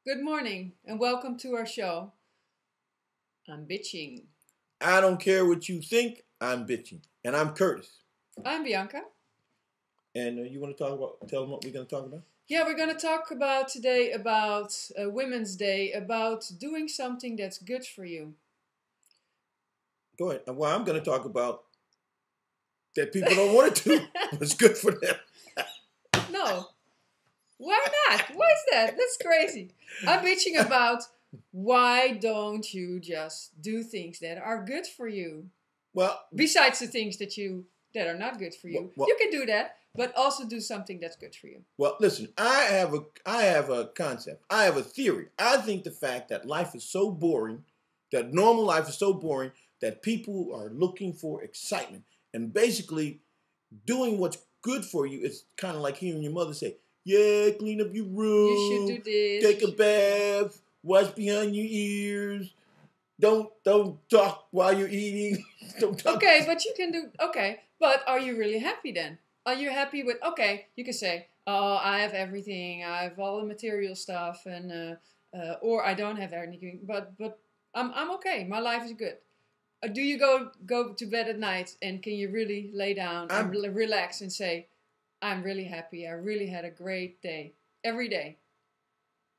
Good morning and welcome to our show. I'm bitching. I don't care what you think, I'm bitching. And I'm Curtis. I'm Bianca. And you want to tell them what we're going to talk about? Yeah, we're going to talk about today about Women's Day, about doing something that's good for you. Go ahead. Well, I'm going to talk about that people don't want to do what's good for them. No. Why not? Why is that? That's crazy. I'm bitching about why don't you just do things that are good for you? Well, besides the things that are not good for you, you can do that, but also do something that's good for you. Well, listen, I have a concept. I have a theory. I think the fact that life is so boring, that normal life is so boring, that people are looking for excitement. And basically, doing what's good for you is kind of like hearing your mother say, yeah, clean up your room. You should do this. Take a bath. Wash behind your ears. Don't talk while you're eating. Don't talk. Okay, but you can do. Okay, but are you really happy then? Are you happy with? Okay, you can say, "Oh, I have everything. I have all the material stuff, and or I don't have anything. But I'm okay. My life is good." Do you go to bed at night and can you really lay down and relax and say, I'm really happy. I really had a great day every day.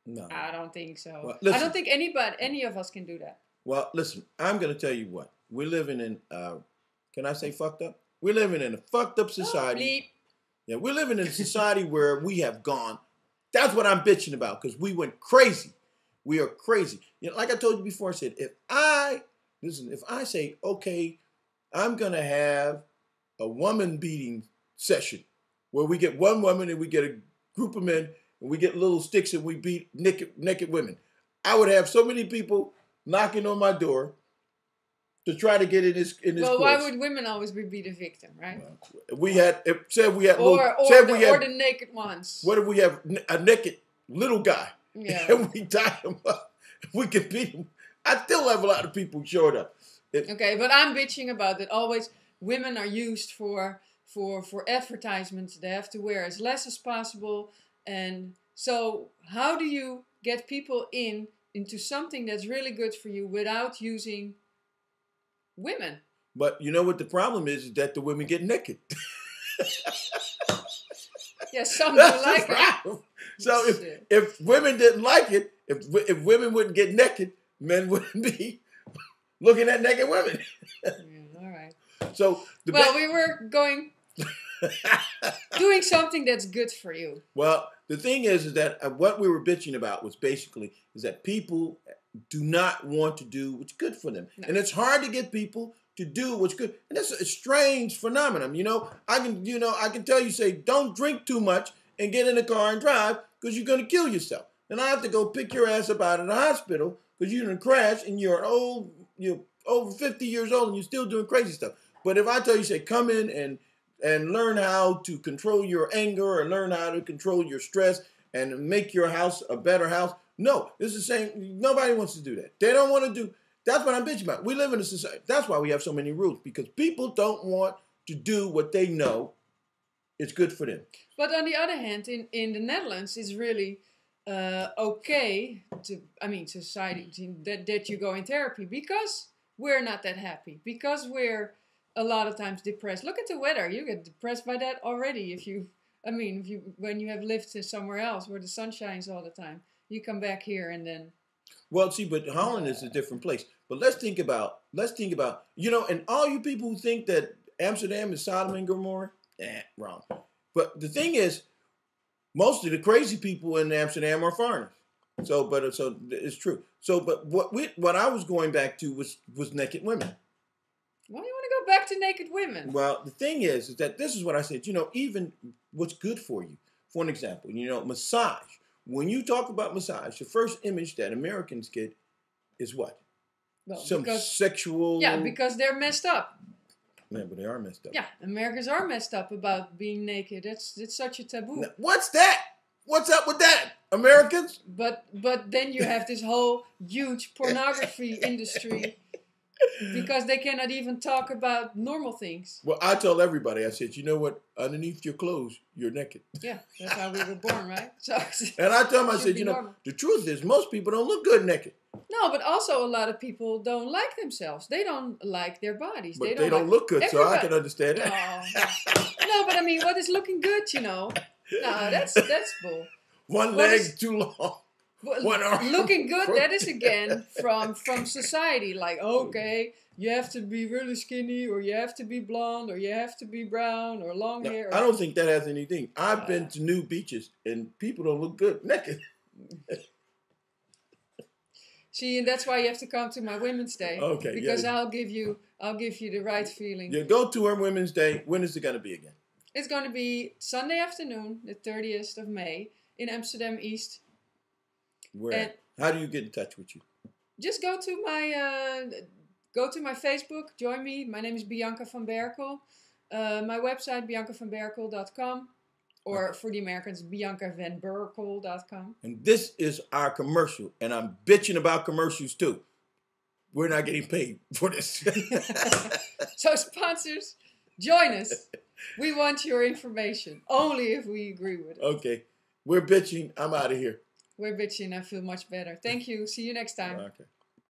No, I don't think so. Well, listen, I don't think any of us can do that. Well, listen, I'm going to tell you what. We're living in, can I say fucked up? We're living in a fucked up society. Yeah, we're living in a society where we have gone. That's what I'm bitching about because we went crazy. We are crazy. You know, like I told you before, I said, if I say, okay, I'm going to have a woman beating session where we get one woman and we get a group of men and we get little sticks and we beat naked women. I would have so many people knocking on my door to try to get in this. Well, why would women always be the victim, right? We had or the naked ones. What if we have a naked little guy? Yeah. And we tie him up. We can beat him. I still have a lot of people showed up. Okay, but I'm bitching about it. Always women are used for advertisements. They have to wear as less as possible. And so how do you get people into something that's really good for you without using women? But you know what the problem is that the women get naked. Yeah, some don't like it. So if women didn't like it, if women wouldn't get naked, men wouldn't be looking at naked women. Yeah, all right. So we were doing something that's good for you. Well, the thing is that what we were bitching about was basically is that people do not want to do what's good for them. No. And it's hard to get people to do what's good. And that's a strange phenomenon. You know, I can tell you, say, don't drink too much and get in the car and drive because you're going to kill yourself. And I have to go pick your ass up out of the hospital because you're going to crash and you're over 50 years old and you're still doing crazy stuff. But if I tell you, say, come in and learn how to control your anger and learn how to control your stress and make your house a better house. No, it's the same. Nobody wants to do that. They don't want to do. That's what I'm bitching about. We live in a society. That's why we have so many rules because people don't want to do what they know is good for them. But on the other hand, in the Netherlands, it's really okay society that you go in therapy because we're not that happy because we're a lot of times depressed. Look at the weather. You get depressed by that already. When you have lived somewhere else where the sun shines all the time, you come back here and then. Well, see, but Holland is a different place. But let's think about, and all you people who think that Amsterdam is Sodom and Gomorrah, wrong. But the thing is, most of the crazy people in Amsterdam are foreigners. So it's true. So, but what I was going back to was naked women. Why do you want to go back to naked women? Well, the thing is that this is what I said. Even what's good for you. For an example, massage. When you talk about massage, the first image that Americans get is what? Well, sexual. Yeah, because they're messed up. Yeah, but they are messed up. Yeah, Americans are messed up about being naked. It's such a taboo. Now, what's that? What's up with that, Americans? But then you have this whole huge pornography industry Because they cannot even talk about normal things. Well, I tell everybody, I said, you know what? Underneath your clothes, you're naked. Yeah, that's how we were born, right? So, and I tell them, I should said, be you know, normal. the truth is most people don't look good naked. No, but also a lot of people don't like themselves. They don't like their bodies. But they don't look good, so I can understand that. No, but I mean, what is looking good, you know? No, that's bull. One leg too long. One arm. Looking good, that is again from society. Like, okay, you have to be really skinny, or you have to be blonde, or you have to be brown, or long hair. I don't think that has anything. I've been to nude beaches, and people don't look good naked. See, and that's why you have to come to my Women's Day. Okay, because I'll give you the right feeling. You go to our Women's Day. When is it going to be again? It's going to be Sunday afternoon, the 30th of May, in Amsterdam East. Where? How do you get in touch with you? Just go to my Facebook. Join me. My name is Bianca van Berkel. My website, biancavanberkel.com. Or for the Americans, biancavanberkel.com. And this is our commercial. And I'm bitching about commercials too. We're not getting paid for this. So sponsors, join us. We want your information. Only if we agree with it. Okay. We're bitching. I'm out of here. We're bitching. I feel much better. Thank you. See you next time. Okay.